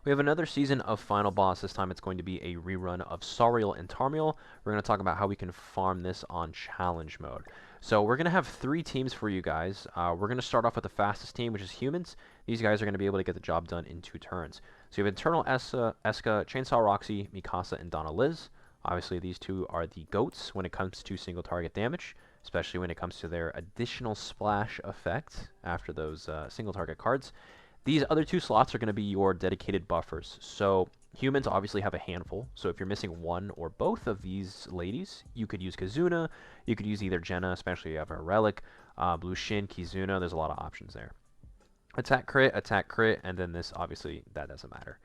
We have another season of Final Boss. This time it's going to be a rerun of Sariel and Tarmiel. We're going to talk about how we can farm this on challenge mode. So we're going to have 3 teams for you guys. We're going to start off with the fastest team, which is humans. These guys are going to be able to get the job done in 2 turns. So you have Eternal Esca, Chainsaw Roxy, Mikasa, and Donna Liz. Obviously, these 2 are the GOATs when it comes to single target damage, especially when it comes to their additional splash effect after those single target cards. These other 2 slots are going to be your dedicated buffers. So humans obviously have a handful. So if you're missing one or both of these ladies, you could use Kazuna. You could use either Jenna, especially if you have a relic, Blue Shin, Kizuna. There's a lot of options there. Attack crit, and then this, obviously, that doesn't matter.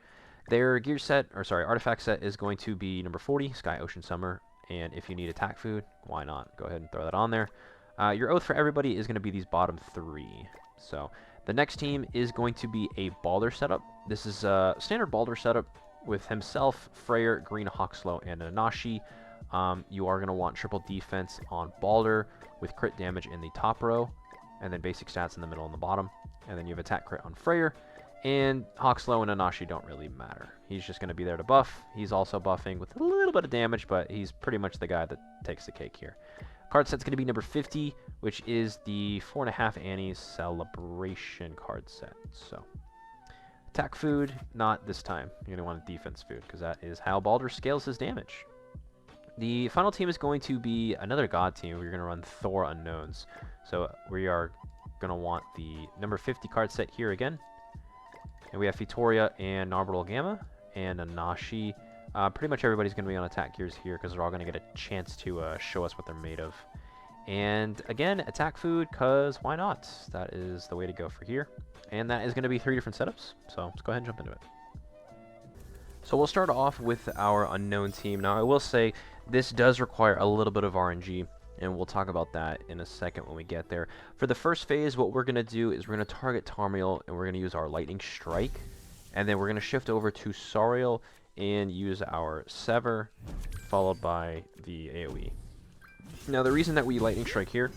Their gear set, or sorry, artifact set is going to be number 40, Sky, Ocean, Summer. And if you need attack food, why not? Go ahead and throw that on there. Your oath for everybody is going to be these bottom 3. So the next team is going to be a Baldr setup. This is a standard Baldr setup with himself, Freyr, Green Hawkslow, and Nanashi. You are going to want triple defense on Baldr with crit damage in the top row, and then basic stats in the middle and the bottom. And then you have attack crit on Freyr, and Hawkslow and Nanashi don't really matter. He's just going to be there to buff. He's also buffing with a little bit of damage, but he's pretty much the guy that takes the cake here. Card set's going to be number 50, which is the 4.5 Annie's Celebration card set. So, attack food, not this time. You're going to want a defense food, because that is how Baldr scales his damage. The final team is going to be another god team. We're going to run Thor Unknowns. So, we are going to want the number 50 card set here again. And we have Fitoria and Narbertal Gamma and Nanashi. Pretty much everybody's going to be on attack gears here because they're all going to get a chance to show us what they're made of. And again, attack food, because why not? That is the way to go for here. And that is going to be 3 different setups, so let's go ahead and jump into it. So we'll start off with our unknown team. Now I will say this does require a little bit of RNG, and we'll talk about that in a second when we get there. For the first phase, what we're going to do is we're going to target Tarmiel, and we're going to use our Lightning Strike. And then we're going to shift over to Sariel and use our Sever, followed by the AoE. Now, the reason that we Lightning Strike here,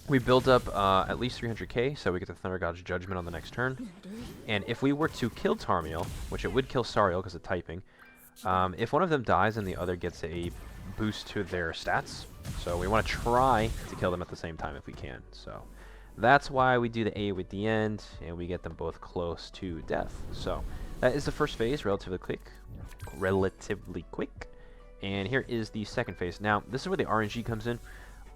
we build up at least 300k, so we get the Thunder God's Judgment on the next turn. And if we were to kill Tarmiel, which it would kill Sariel because of typing, if one of them dies, then the other gets a boost to their stats. So we want to try to kill them at the same time if we can. So that's why we do the AoE at the end, and we get them both close to death. So that is the first phase, relatively quick. And here is the second phase. Now, this is where the RNG comes in.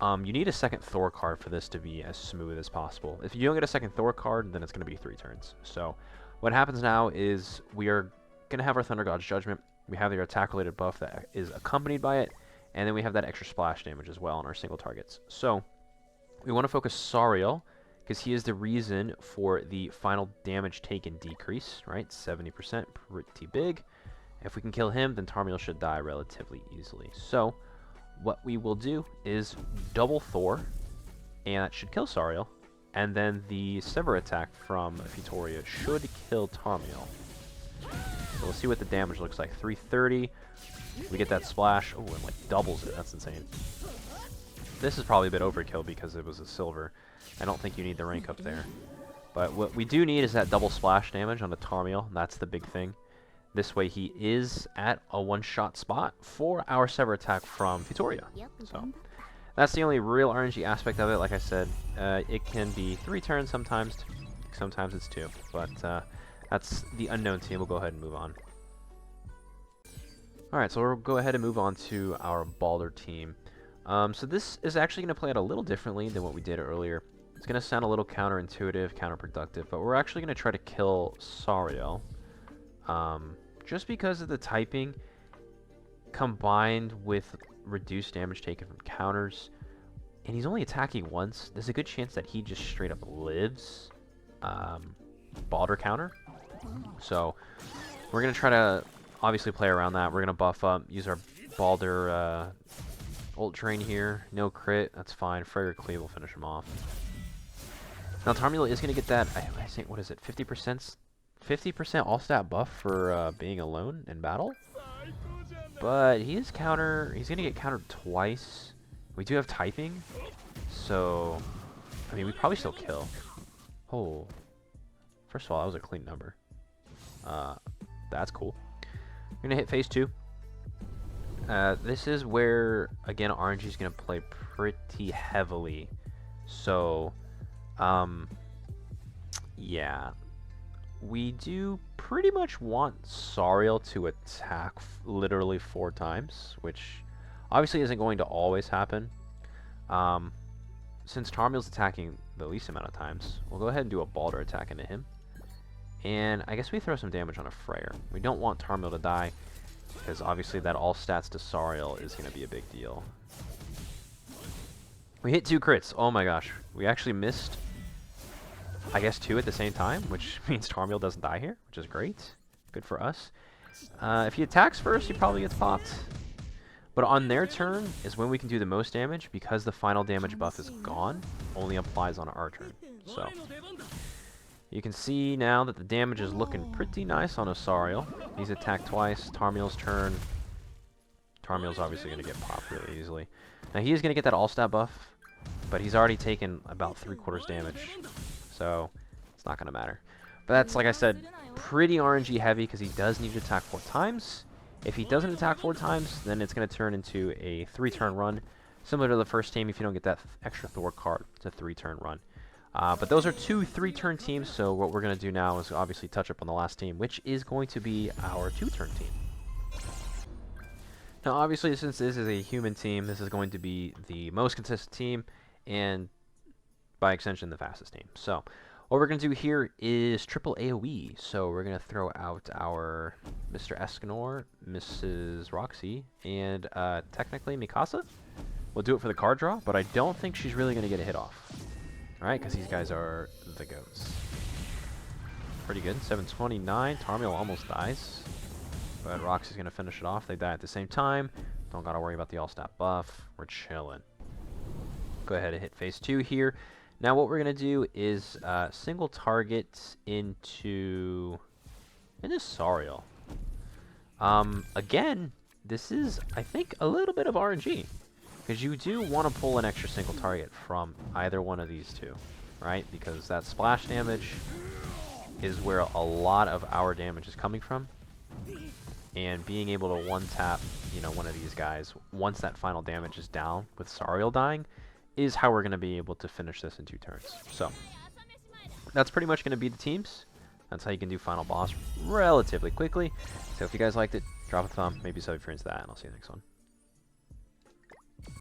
You need a second Thor card for this to be as smooth as possible. If you don't get a second Thor card, then it's going to be 3 turns. So what happens now is we are going to have our Thunder God's Judgment. We have your attack-related buff that is accompanied by it, and then we have that extra splash damage as well on our single targets. So we want to focus Sariel, because he is the reason for the final damage taken decrease, right? 70%, pretty big. If we can kill him, then Tarmiel should die relatively easily. So what we will do is double Thor, and that should kill Sariel. And then the Sever attack from Fitoria should kill Tarmiel. So we'll see what the damage looks like. 330. We get that splash. Oh, and like doubles it. That's insane. This is probably a bit overkill because it was a silver. I don't think you need the rank up there. But what we do need is that double splash damage on the Tarmiel. That's the big thing. This way he is at a one-shot spot for our Sever attack from Fitoria. So that's the only real RNG aspect of it. Like I said, it can be 3 turns sometimes. Sometimes it's 2. But that's the unknown team. We'll go ahead and move on. Alright, so we'll go ahead and move on to our Baldr team. So this is actually going to play out a little differently than what we did earlier. It's going to sound a little counterintuitive, counterproductive, but we're actually going to try to kill Sariel. Just because of the typing combined with reduced damage taken from counters, and he's only attacking once, there's a good chance that he just straight up lives Baldr counter. So we're going to try to obviously play around that. We're going to buff up, use our Baldr ult drain here. No crit, that's fine. Freyr Cleave will finish him off. Now Tarmiel is going to get that, I think, what is it, 50% all-stat buff for being alone in battle. But he's going to get countered twice. We do have typing, so, I mean, we probably still kill. Oh. First of all, that was a clean number. that's cool. We're going to hit phase 2. This is where, again, RNG is going to play pretty heavily. So, yeah. We do pretty much want Sariel to attack literally 4 times, which obviously isn't going to always happen. Since Tarmiel's attacking the least amount of times, we'll go ahead and do a Baldr attack into him. And I guess we throw some damage on a Freyr. We don't want Tarmiel to die, because obviously that all stats to Sariel is going to be a big deal. We hit 2 crits. Oh my gosh. We actually missed, I guess, 2 at the same time, which means Tarmiel doesn't die here, which is great. Good for us. If he attacks first, he probably gets popped. But on their turn is when we can do the most damage, because the final damage buff is gone, only applies on our turn. So you can see now that the damage is looking pretty nice on Sariel. He's attacked twice. Tarmiel's turn. Tarmiel's obviously going to get popped really easily. Now he is going to get that all-stat buff, but he's already taken about 3/4 damage. So it's not going to matter. But that's, like I said, pretty RNG heavy because he does need to attack 4 times. If he doesn't attack 4 times, then it's going to turn into a 3-turn run. Similar to the first team, if you don't get that extra Thor card, it's a 3-turn run. But those are 2 3-turn teams, so what we're going to do now is obviously touch up on the last team, which is going to be our 2-turn team. Now, obviously, since this is a human team, this is going to be the most consistent team, and by extension, the fastest team. So what we're going to do here is triple AoE. So we're going to throw out our Mr. Escanor, Mrs. Roxy, and technically Mikasa. We'll do it for the card draw, but I don't think she's really going to get a hit off. Alright, because these guys are the goats. Pretty good. 729. Tarmiel almost dies. But Roxy's going to finish it off. They die at the same time. Don't got to worry about the all-stat buff. We're chilling. Go ahead and hit phase 2 here. Now what we're going to do is single target into Sariel. Again, this is, I think, a little bit of RNG. Because you do want to pull an extra single target from either one of these two, right? Because that splash damage is where a lot of our damage is coming from. And being able to one-tap, you know, one of these guys, once that final damage is down with Sariel dying, is how we're going to be able to finish this in 2 turns. So, that's pretty much going to be the teams. That's how you can do final boss relatively quickly. So if you guys liked it, drop a thumb, maybe sub if you're into that, and I'll see you next one.